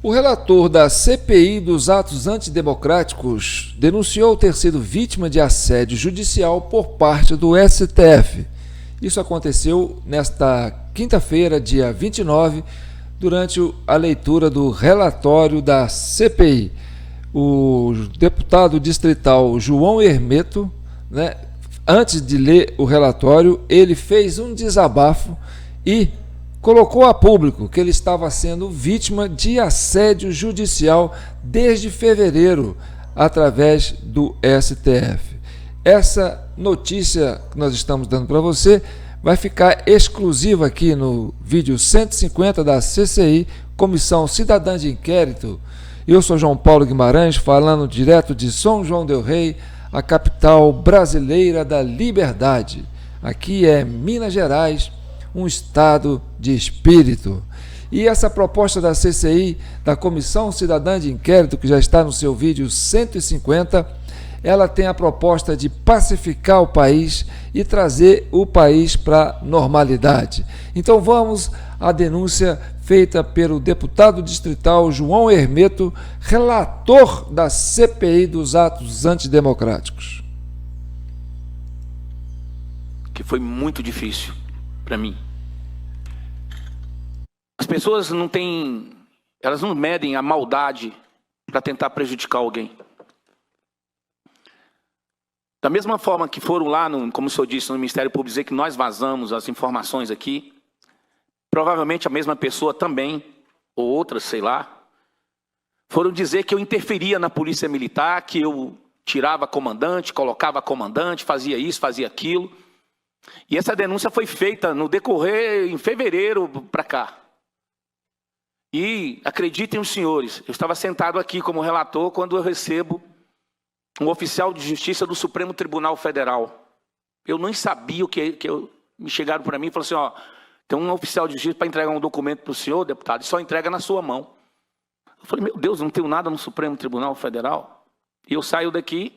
O relator da CPI dos atos antidemocráticos denunciou ter sido vítima de assédio judicial por parte do STF. Isso aconteceu nesta quinta-feira, dia 29, durante a leitura do relatório da CPI. O deputado distrital João Hermeto, antes de ler o relatório, ele fez um desabafo e colocou a público que ele estava sendo vítima de assédio judicial desde fevereiro, através do STF. Essa notícia que nós estamos dando para você vai ficar exclusiva aqui no vídeo 150 da CCI, Comissão Cidadã de Inquérito. Eu sou João Paulo Guimarães, falando direto de São João del Rei, a capital brasileira da liberdade. Aqui é Minas Gerais, um estado de espírito. E essa proposta da CCI, da Comissão Cidadã de Inquérito, que já está no seu vídeo 150, ela tem a proposta de pacificar o país e trazer o país para a normalidade. Então vamos à denúncia feita pelo deputado distrital João Hermeto, relator da CPI dos atos antidemocráticos. Que foi muito difícil para mim. As pessoas elas não medem a maldade para tentar prejudicar alguém. Da mesma forma que foram lá, como o senhor disse, no Ministério Público dizer que nós vazamos as informações aqui, provavelmente a mesma pessoa também, ou outras, sei lá, foram dizer que eu interferia na polícia militar, que eu tirava comandante, colocava comandante, fazia isso, fazia aquilo. E essa denúncia foi feita no decorrer, em fevereiro para cá. E acreditem os senhores, eu estava sentado aqui como relator quando eu recebo um oficial de justiça do Supremo Tribunal Federal. Eu nem sabia o que me chegaram para mim e falaram assim, ó, tem um oficial de justiça para entregar um documento para o senhor, deputado, e só entrega na sua mão. Eu falei, meu Deus, não tenho nada no Supremo Tribunal Federal. E eu saio daqui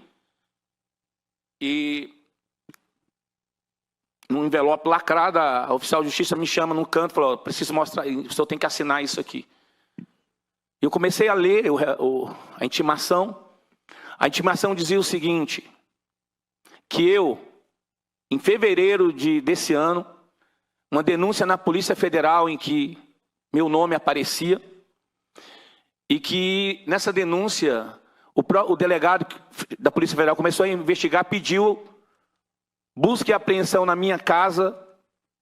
e num envelope lacrado, a oficial de justiça me chama no canto e falou, preciso mostrar, o senhor tem que assinar isso aqui. Eu comecei a ler a intimação. A intimação dizia o seguinte, que eu, em fevereiro desse ano, uma denúncia na Polícia Federal em que meu nome aparecia, e que nessa denúncia o delegado da Polícia Federal começou a investigar, pediu busca e apreensão na minha casa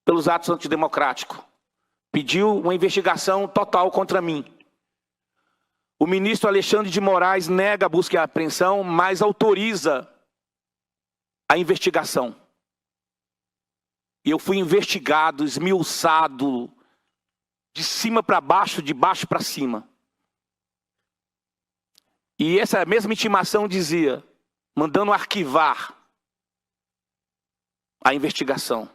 pelos atos antidemocráticos. Pediu uma investigação total contra mim. O ministro Alexandre de Moraes nega a busca e a apreensão, mas autoriza a investigação. E eu fui investigado, esmiuçado, de cima para baixo, de baixo para cima. E essa mesma intimação dizia, mandando arquivar a investigação.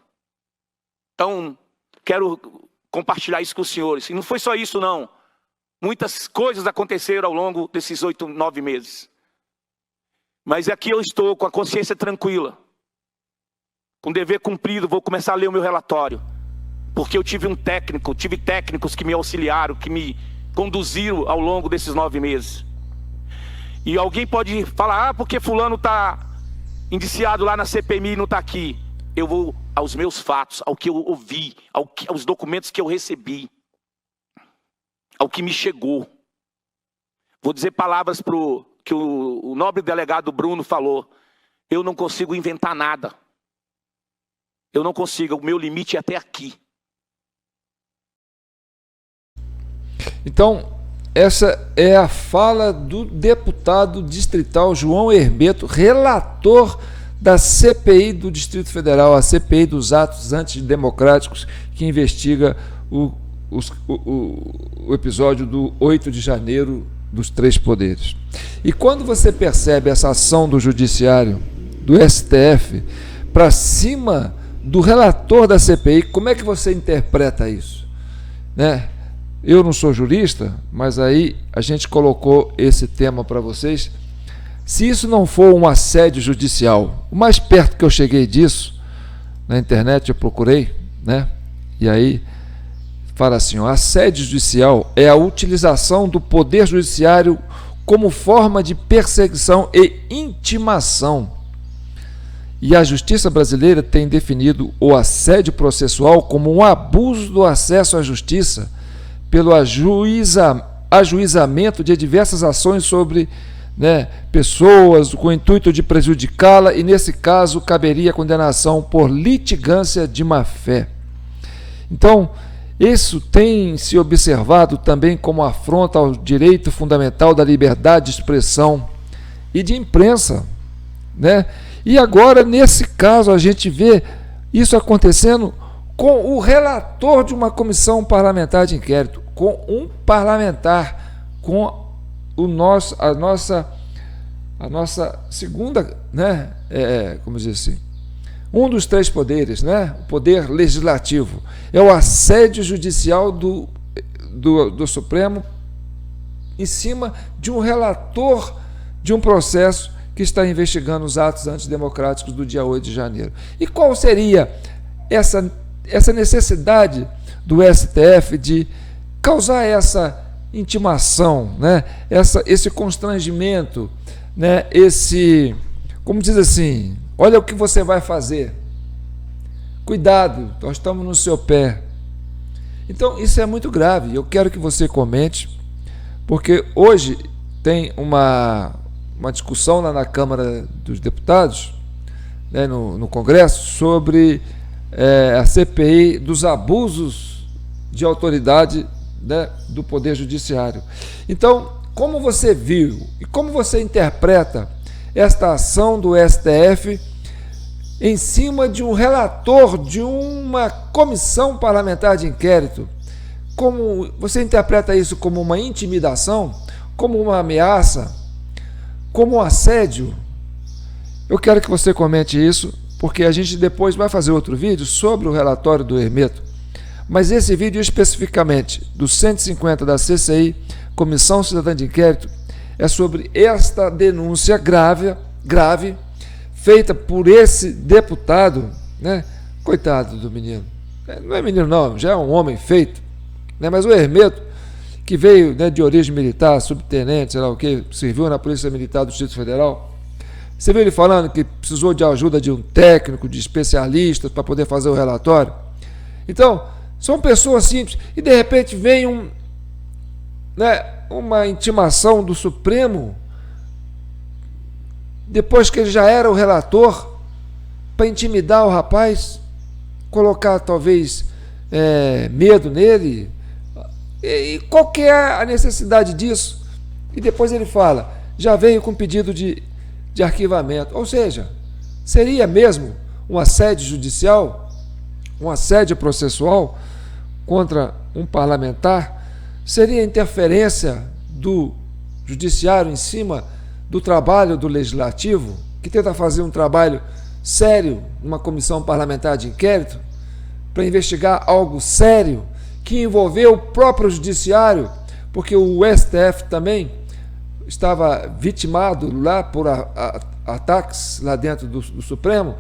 Então, quero compartilhar isso com os senhores. E não foi só isso, não. Muitas coisas aconteceram ao longo desses 8, 9 meses. Mas aqui eu estou com a consciência tranquila. Com dever cumprido, vou começar a ler o meu relatório. Porque eu tive técnicos que me auxiliaram, que me conduziram ao longo desses 9 meses. E alguém pode falar, porque fulano está indiciado lá na CPMI e não está aqui. Eu vou aos meus fatos, ao que eu ouvi, aos documentos que eu recebi, ao que me chegou. Vou dizer palavras que o nobre delegado Bruno falou. Eu não consigo inventar nada. Eu não consigo, o meu limite é até aqui. Então, essa é a fala do deputado distrital João Hermeto, relator da CPI do Distrito Federal, a CPI dos atos antidemocráticos, que investiga o episódio do 8 de janeiro dos 3 poderes. E quando você percebe essa ação do judiciário, do STF, para cima do relator da CPI, como é que você interpreta isso? Eu não sou jurista, mas aí a gente colocou esse tema para vocês. Se isso não for um assédio judicial, o mais perto que eu cheguei disso, na internet eu procurei, e aí fala assim, ó, assédio judicial é a utilização do poder judiciário como forma de perseguição e intimação. E a justiça brasileira tem definido o assédio processual como um abuso do acesso à justiça pelo ajuizamento de diversas ações sobre, pessoas com o intuito de prejudicá-la, e nesse caso caberia condenação por litigância de má-fé. Então, isso tem se observado também como afronta ao direito fundamental da liberdade de expressão e de imprensa, E agora, nesse caso, a gente vê isso acontecendo com o relator de uma comissão parlamentar de inquérito, com um parlamentar, com a nossa segunda, como dizer assim, um dos três poderes, o poder legislativo, é o assédio judicial do Supremo em cima de um relator de um processo que está investigando os atos antidemocráticos do dia 8 de janeiro. E qual seria essa necessidade do STF de causar essa intimação, esse constrangimento, como diz assim, olha o que você vai fazer, cuidado, nós estamos no seu pé. Então, isso é muito grave. Eu quero que você comente, porque hoje tem uma discussão lá na Câmara dos Deputados, no Congresso, sobre a CPI dos abusos de autoridade, do Poder Judiciário. Então, como você viu e como você interpreta esta ação do STF em cima de um relator de uma comissão parlamentar de inquérito? Como você interpreta isso? Como uma intimidação? Como uma ameaça? Como um assédio? Eu quero que você comente isso, porque a gente depois vai fazer outro vídeo sobre o relatório do Hermeto, mas esse vídeo especificamente do 150 da CCI, Comissão Cidadã de Inquérito, é sobre esta denúncia grave feita por esse deputado, coitado do menino, não é menino não, já é um homem feito, mas o Hermeto, que veio de origem militar, subtenente, sei lá o que, serviu na Polícia Militar do Distrito Federal. Você viu ele falando que precisou de ajuda de um técnico, de especialistas para poder fazer o relatório? Então, são pessoas simples, e de repente vem uma intimação do Supremo, depois que ele já era o relator, para intimidar o rapaz, colocar talvez medo nele. E qual que é a necessidade disso? E depois ele fala, já veio com pedido de arquivamento. Ou seja, seria mesmo um assédio judicial, um assédio processual contra um parlamentar? Seria interferência do judiciário em cima do trabalho do legislativo, que tenta fazer um trabalho sério numa comissão parlamentar de inquérito, para investigar algo sério, que envolveu o próprio judiciário, porque o STF também estava vitimado lá por ataques lá dentro do Supremo.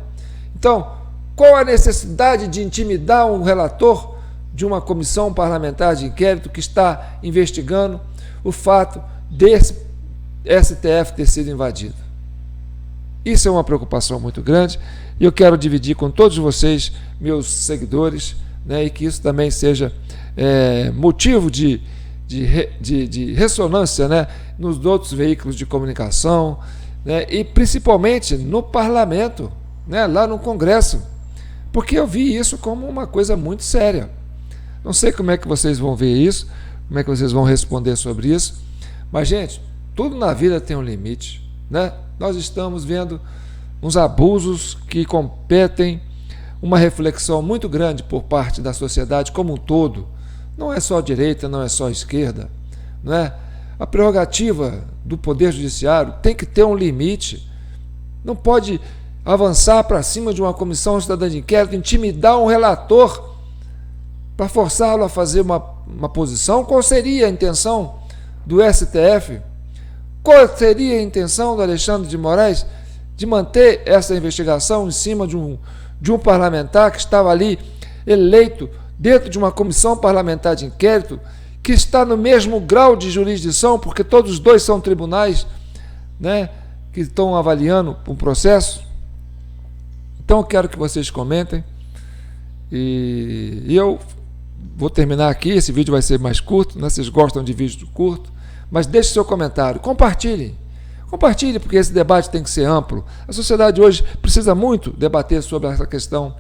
Então, qual a necessidade de intimidar um relator de uma comissão parlamentar de inquérito que está investigando o fato desse STF ter sido invadido? Isso é uma preocupação muito grande e eu quero dividir com todos vocês, meus seguidores, e que isso também seja motivo de ressonância, nos outros veículos de comunicação, e principalmente no parlamento, lá no Congresso, porque eu vi isso como uma coisa muito séria. Não sei como é que vocês vão ver isso, como é que vocês vão responder sobre isso, mas, gente, tudo na vida tem um limite, Nós estamos vendo uns abusos que competem uma reflexão muito grande por parte da sociedade como um todo. Não é só direita, não é só esquerda, A prerrogativa do Poder Judiciário tem que ter um limite. Não pode avançar para cima de uma comissão cidadã de inquérito, intimidar um relator para forçá-lo a fazer uma posição. Qual seria a intenção do STF? Qual seria a intenção do Alexandre de Moraes de manter essa investigação em cima de um parlamentar que estava ali eleito dentro de uma comissão parlamentar de inquérito que está no mesmo grau de jurisdição, porque todos os dois são tribunais, né, que estão avaliando um processo. Então eu quero que vocês comentem, e eu vou terminar aqui. Esse vídeo vai ser mais curto, né? Vocês gostam de vídeo curto, mas deixe seu comentário, compartilhe, porque esse debate tem que ser amplo. A sociedade hoje precisa muito debater sobre essa questão,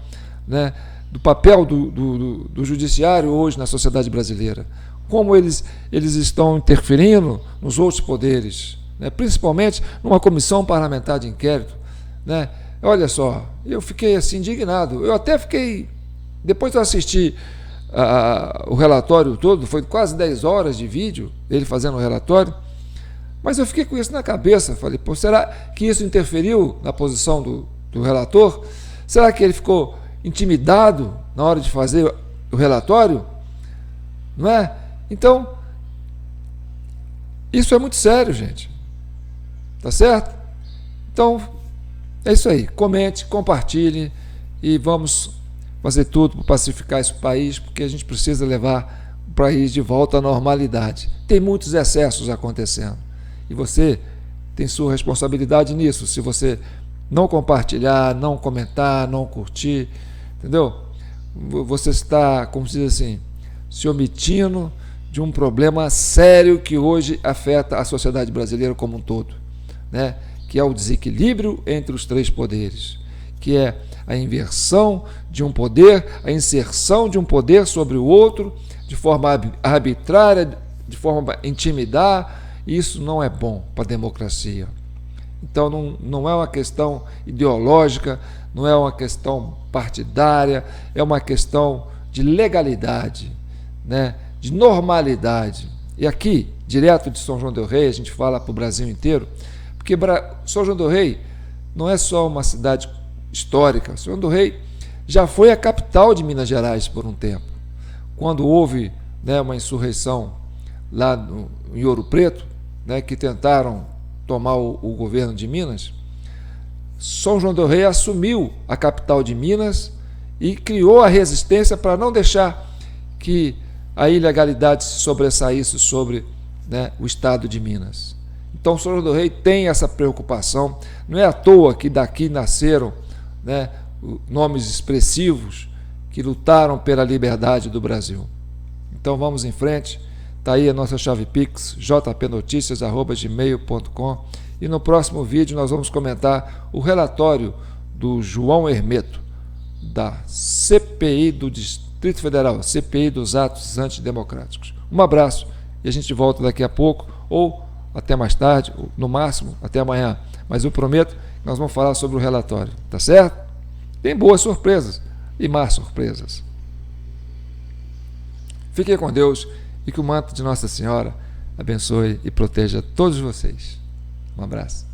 né, do papel do judiciário hoje na sociedade brasileira, como eles estão interferindo nos outros poderes, né, principalmente numa comissão parlamentar de inquérito, né? Olha só, eu fiquei assim indignado. Eu até fiquei, depois eu assisti o relatório todo, foi quase 10 horas de vídeo, ele fazendo o relatório, mas eu fiquei com isso na cabeça. Falei, pô, será que isso interferiu na posição do relator? Será que ele ficou intimidado na hora de fazer o relatório? Não é? Então, isso é muito sério, gente. Tá certo? Então, é isso aí. Comente, compartilhe e vamos fazer tudo para pacificar esse país, porque a gente precisa levar o país de volta à normalidade. Tem muitos excessos acontecendo e você tem sua responsabilidade nisso. Se você não compartilhar, não comentar, não curtir, entendeu? Você está, como se diz assim, se omitindo de um problema sério que hoje afeta a sociedade brasileira como um todo, né? Que é o desequilíbrio entre os três poderes, que é a inversão de um poder, a inserção de um poder sobre o outro, de forma arbitrária, de forma a intimidar. Isso não é bom para a democracia. Então não é uma questão ideológica, não é uma questão partidária, é uma questão de legalidade, né? De normalidade. E aqui, direto de São João del Rei, a gente fala para o Brasil inteiro, porque São João del Rei não é só uma cidade histórica. São João del Rei já foi a capital de Minas Gerais por um tempo. Quando houve, né, uma insurreição lá em Ouro Preto, né, que tentaram tomar o governo de Minas, São João del Rei assumiu a capital de Minas e criou a resistência para não deixar que a ilegalidade se sobressaísse sobre, né, o estado de Minas. Então São João del Rei tem essa preocupação. Não é à toa que daqui nasceram, né, nomes expressivos que lutaram pela liberdade do Brasil. Então vamos em frente. Está aí a nossa chave Pix, jpnoticias@gmail.com, e no próximo vídeo nós vamos comentar o relatório do João Hermeto, da CPI do Distrito Federal, CPI dos atos antidemocráticos. Um abraço e a gente volta daqui a pouco, ou até mais tarde, ou no máximo até amanhã. Mas eu prometo que nós vamos falar sobre o relatório, tá certo? Tem boas surpresas e más surpresas. Fiquem com Deus e que o manto de Nossa Senhora abençoe e proteja todos vocês. Um abraço.